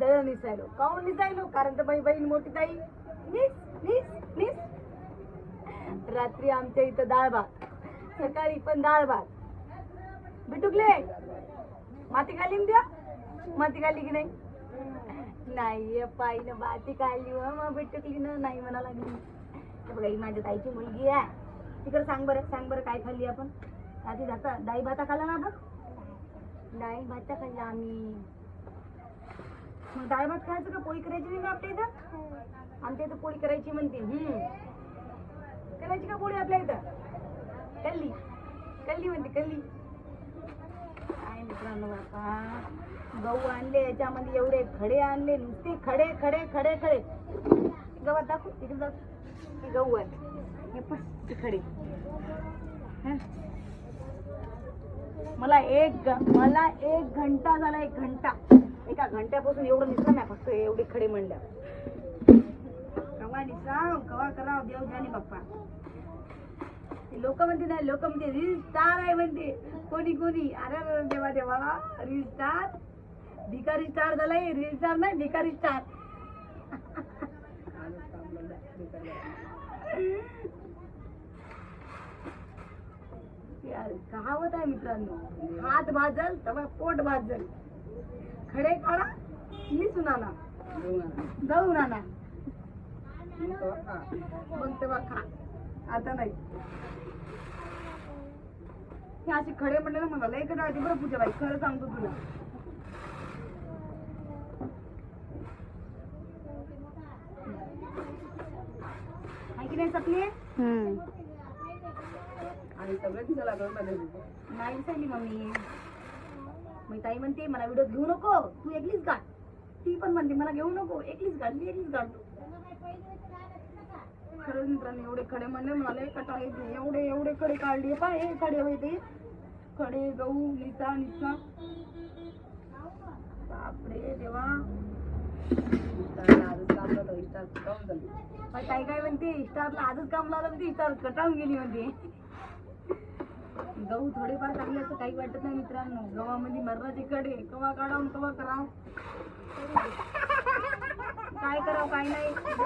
दळ निसायलो. काऊन निसायलो? कारण तर बाई बहीण मोठी ताई निस निस निस. रात्री आमच्या इथं डाळ भात, सकाळी पण डाळ भात. बिटुकले माती खाली द्या. माती खाली की नाही? नाही पायीनं माती खाल्ली मग बिटुकलीनं नाही म्हणा लागली. बघा ही माझ्या ताईची मुलगी आहे. तिकडे सांग बरं काय खाल्ली आपण? आधी डाळी भाता खाल्ला ना आपण? डाळी भाता खाल्ला आम्ही. मग डाळ भात खायचं का पोळी करायची नाही का आपल्या इथं? आमच्या इथं पोळी करायची म्हणते. करायची का पोळी आपल्या इथं? कल्ली कल्ली म्हणते कल्ली. काय मित्रांनो बापा, गहू आणले, याच्यामध्ये एवढे खडे आणले, नुसते खडे खडे खडे खडे. गव्हात दाखव तिकडे जाऊ. ते गहू आहे हे पण ते खडे. मला एक घंटा झाला. 1 घंटा. एका घंट्यापासून एवढं निसलं नाही. फक्त एवढे खडे म्हणल्या. कवा निसाव कवा कराव देव जाणे बाप्पा. लोक म्हणते नाही, लोक म्हणते रील स्टार आहे म्हणते. कोणी अरे देवा देवा, रील स्टार भिकारी स्टार झालाय. रील स्टार नाही, भिकारी स्टार. कहावत आहे मित्रांनो, हात भाजल तेव्हा पोट भाजल. खडे काढा निसून आणा, दळून आणा, मग तेव्हा खा. आता नाही. हे असे खडे म्हणले ना मला लय कटाळते बरं पूजा बाई, खरं सांगतो तुला. आहे की नाही सपने? आणि सगळं दिसायला नाही सांगली मम्मी. मी ताई म्हणते मला व्हिडिओ घेऊ नको, तू एकलीच काढ. ती पण म्हणते मला घेऊ नको, एकलीच काढ. मी एकलीच काढतो. खरंच मित्रांनो एवढे खडे म्हणले मला लय कटाळ येते. एवढे खडे काढले पा. हे खडे होते खडे, गहू निसा निसा. बापरे देवा. ताई काय म्हणते, स्टारला आजच काम लावलं म्हणते. स्टार कटाळून गेली म्हणते. गहू थोडेफार काढले असं काही वाटत नाही मित्रांनो. गव्हामध्ये मरणाचे खडे कवा काढावून कवा करावं, काय करावं काय नाही.